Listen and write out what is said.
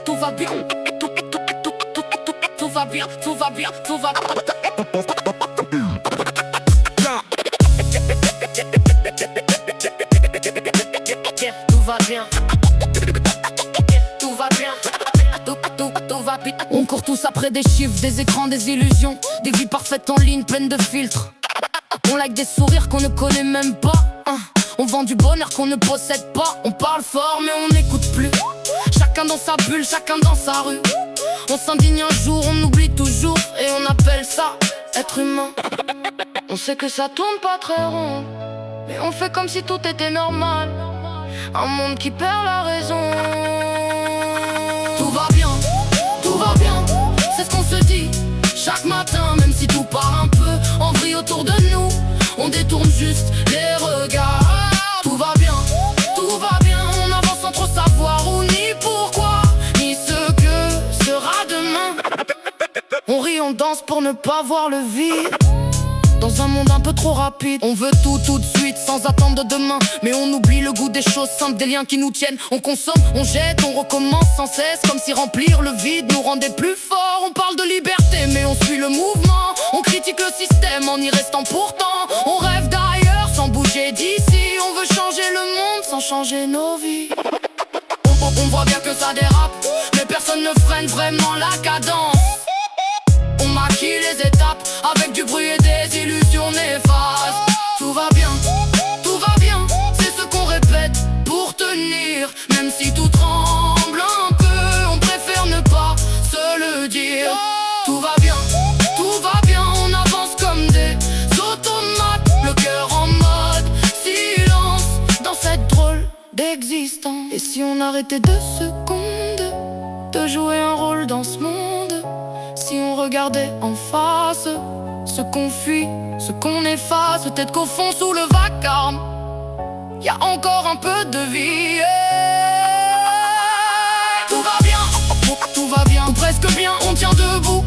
Tout va bien, tout va bien, tout va bien, tout va bien. Tout va bien. Tout va bien. Tout va bien. On court tous après des chiffres, des écrans, des illusions, des vies parfaites en ligne, pleines de filtres. On like des sourires qu'on ne connaît même pas. On vend du bonheur qu'on ne possède pas. On parle fort mais on n'écoute plus. Chacun dans sa bulle, chacun dans sa rue. On s'indigne un jour, on oublie toujours. Et on appelle ça être humain. On sait que ça tourne pas très rond, mais on fait comme si tout était normal. Un monde qui perd la raison. Tout va bien, c'est ce qu'on se dit chaque matin. Même si tout part un peu en vrille autour de nous, on détourne juste les regards. Tout va bien, on avance sans trop savoir où ni pourquoi, ni ce que sera demain. On rit, on danse pour ne pas voir le vide. Dans un monde un peu trop rapide, on veut tout de suite sans attendre de demain. Mais on oublie le goût des choses simples, des liens qui nous tiennent. On consomme, on jette, on recommence sans cesse, comme si remplir le vide nous rendait plus forts. On parle de liberté mais on suit le mouvement. On critique le système en y restant pourtant. On rêve d'ailleurs sans bouger d'ici. On veut changer le monde sans changer nos vies. On voit bien que ça dérape, mais personne ne freine vraiment la cadence. On maquille les étapes avec du bruit et des illusions néfastes. Tout va bien, c'est ce qu'on répète pour tenir. Même si tout tremble un peu, on préfère ne pas se le dire. Tout va bien, on avance comme des automates. Le cœur en mode silence dans cette drôle d'existence. Et si on arrêtait 2 secondes de jouer un rôle dans ce monde? Si on regardait en face ce qu'on fuit, ce qu'on efface, peut-être qu'au fond sous le vacarme y a encore un peu de vie. Tout va bien, ou presque bien, on tient debout.